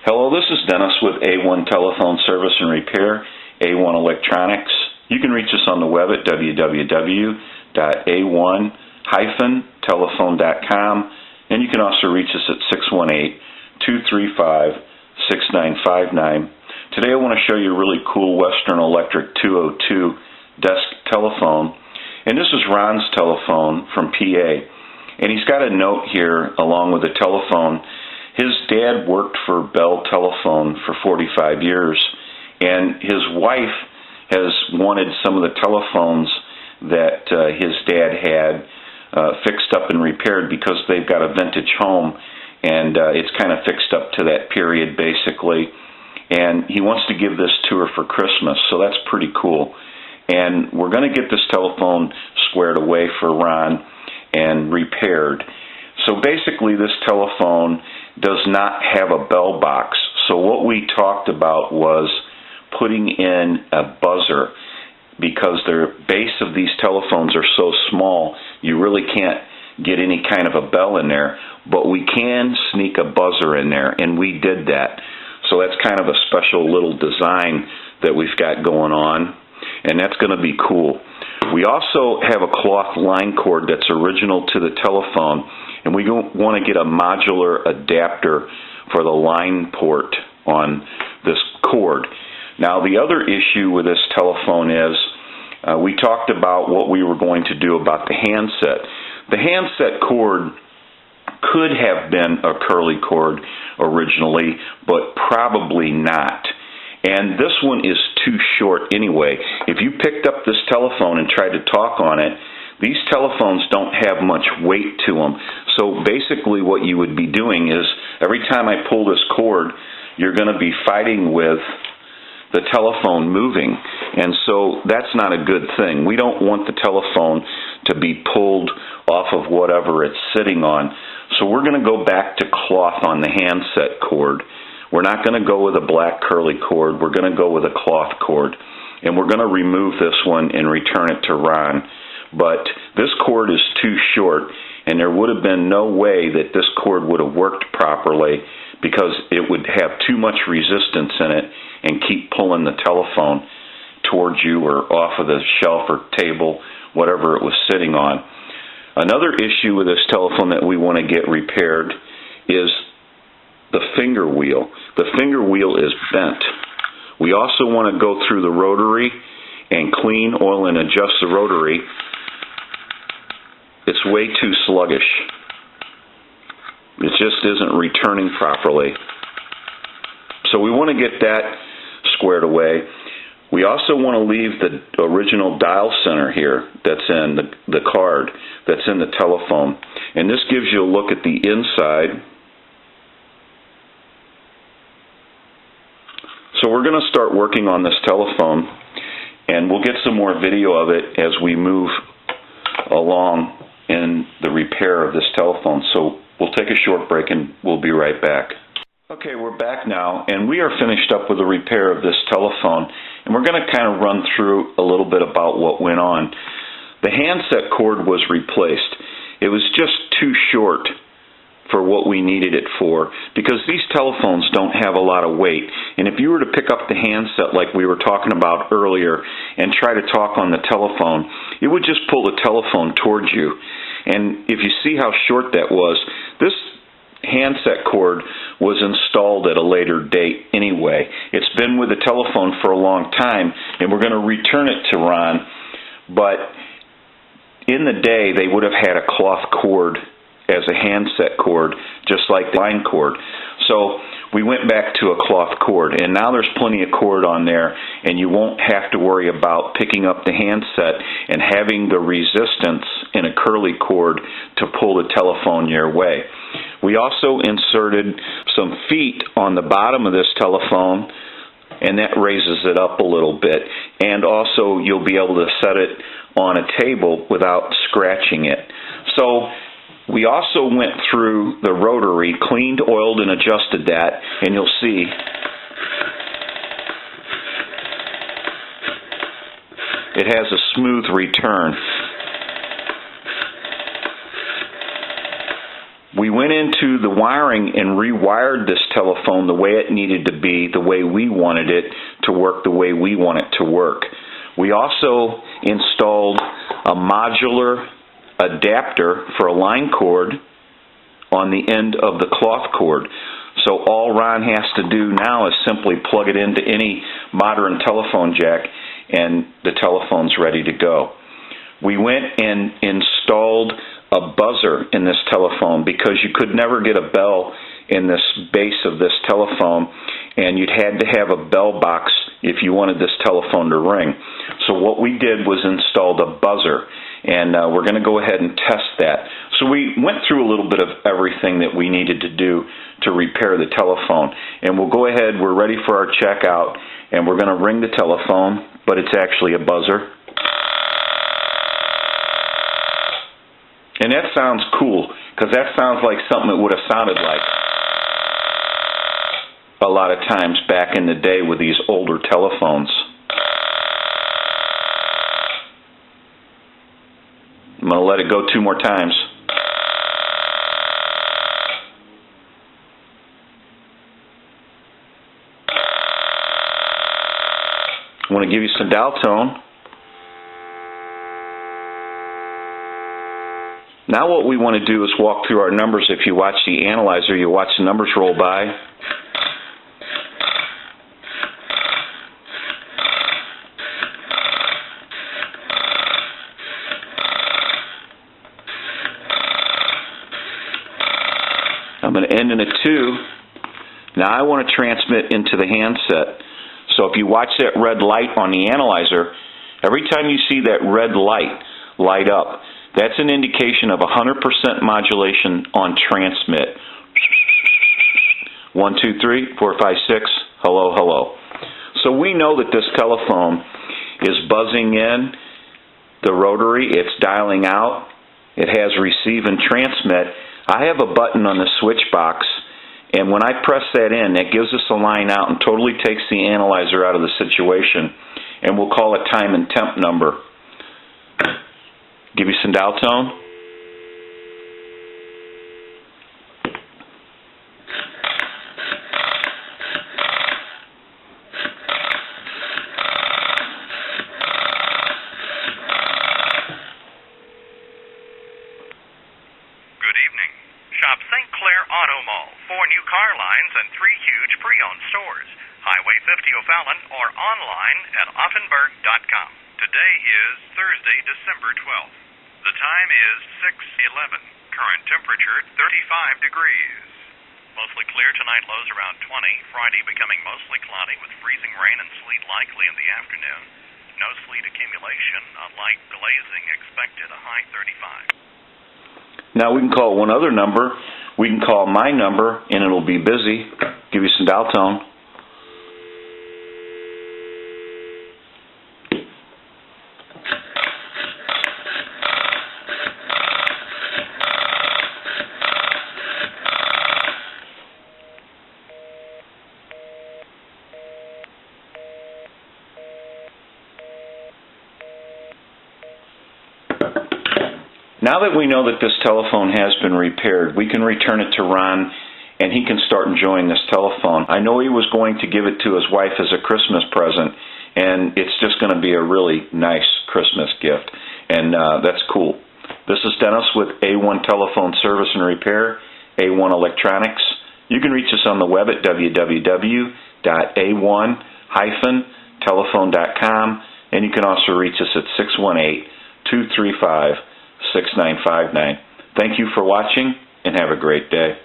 Hello, this is Dennis with A1 Telephone Service and Repair, A1 Electronics. You can reach us on the web at www.a1-telephone.com, and you can also reach us at 618-235-6959. Today I want to show you a really cool Western Electric 202 desk telephone, and this is Ron's telephone from PA, and he's got a note here along with the telephone. His dad worked for Bell Telephone for 45 years, and his wife has wanted some of the telephones that his dad had fixed up and repaired because they've got a vintage home, and it's kind of fixed up to that period basically, and he wants to give this to her for Christmas, so that's pretty cool. And we're going to get this telephone squared away for Ron and repaired. So basically this telephone does not have a bell box. So what we talked about was putting in a buzzer, because the base of these telephones are so small you really can't get any kind of a bell in there, but we can sneak a buzzer in there, and we did that. So that's kind of a special little design that we've got going on, and that's going to be cool. We also have a cloth line cord that's original to the telephone, and we want to get a modular adapter for the line port on this cord. Now, the other issue with this telephone is we talked about what we were going to do about the handset. The handset cord could have been a curly cord originally, but probably not. And this one is too short anyway. If you picked up this telephone and tried to talk on it, these telephones don't have much weight to them. So basically what you would be doing is every time I pull this cord, you're going to be fighting with the telephone moving. And so that's not a good thing. We don't want the telephone to be pulled off of whatever it's sitting on. So we're going to go back to cloth on the handset cord. We're not going to go with a black curly cord. We're going to go with a cloth cord. And we're going to remove this one and return it to Ron. But this cord is too short, and there would have been no way that this cord would have worked properly, because it would have too much resistance in it and keep pulling the telephone towards you or off of the shelf or table, whatever it was sitting on. Another issue with this telephone that we want to get repaired is the finger wheel. The finger wheel is bent. We also want to go through the rotary and clean, oil, and adjust the rotary. It's way too sluggish. It just isn't returning properly. So we want to get that squared away. We also want to leave the original dial center here that's in the card that's in the telephone. And this gives you a look at the inside. So we're going to start working on this telephone, and we'll get some more video of it as we move along in the repair of this telephone. So we'll take a short break and we'll be right back. Okay, we're back now, and we are finished up with the repair of this telephone, and we're going to kind of run through a little bit about what went on. The handset cord was replaced. It was just too short for what we needed it for, because these telephones don't have a lot of weight, and if you were to pick up the handset like we were talking about earlier and try to talk on the telephone, it would just pull the telephone towards you. And if you see how short that was, this handset cord was installed at a later date anyway. It's been with the telephone for a long time, and we're going to return it to Ron, but in the day they would have had a cloth cord as a handset cord, just like the line cord. So we went back to a cloth cord, and now there's plenty of cord on there, and you won't have to worry about picking up the handset and having the resistance in a curly cord to pull the telephone your way. We also inserted some feet on the bottom of this telephone, and that raises it up a little bit. And also you'll be able to set it on a table without scratching it. So we also went through the rotary, cleaned, oiled, and adjusted that, and you'll see it has a smooth return. We went into the wiring and rewired this telephone the way it needed to be, the way we wanted it to work, the way we want it to work. We also installed a modular adapter for a line cord on the end of the cloth cord. So all Ron has to do now is simply plug it into any modern telephone jack and the telephone's ready to go. We went and installed a buzzer in this telephone because you could never get a bell in this base of this telephone, and you'd had to have a bell box if you wanted this telephone to ring. So what we did was installed a buzzer, and we're going to go ahead and test that. So we went through a little bit of everything that we needed to do to repair the telephone, and we'll go ahead, we're ready for our checkout, and we're going to ring the telephone, but it's actually a buzzer. And that sounds cool, because that sounds like something it would have sounded like a lot of times back in the day with these older telephones. I'm going to let it go 2 more times. I want to give you some dial tone. Now what we want to do is walk through our numbers. If you watch the analyzer, you watch the numbers roll by. I'm going to end in a 2. Now I want to transmit into the handset. So if you watch that red light on the analyzer, every time you see that red light light up, that's an indication of 100% modulation on transmit. 1, 2, 3, 4, 5, 6, hello, hello. So we know that this telephone is buzzing in the rotary, it's dialing out, it has receive and transmit. I have a button on the switch box, and when I press that in, that gives us a line out and totally takes the analyzer out of the situation, and we'll call a time and temp number. Give you some dial tone. Good evening. Shop St. Clair Auto Mall. 4 new car lines and 3 huge pre-owned stores. Highway 50 O'Fallon or online at Offenburg.com. Today is Thursday, December 12th. The time is 6:11. Current temperature 35 degrees. Mostly clear tonight, lows around 20. Friday becoming mostly cloudy with freezing rain and sleet likely in the afternoon. No sleet accumulation. A light glazing expected, a high 35. Now we can call one other number. We can call my number and it'll be busy. Give you some dial tone. Now that we know that this telephone has been repaired, we can return it to Ron and he can start enjoying this telephone. I know he was going to give it to his wife as a Christmas present, and it's just going to be a really nice Christmas gift, and that's cool. This is Dennis with A1 Telephone Service and Repair, A1 Electronics. You can reach us on the web at www.a1-telephone.com, and you can also reach us at 618-235-6959. Thank you for watching, and have a great day.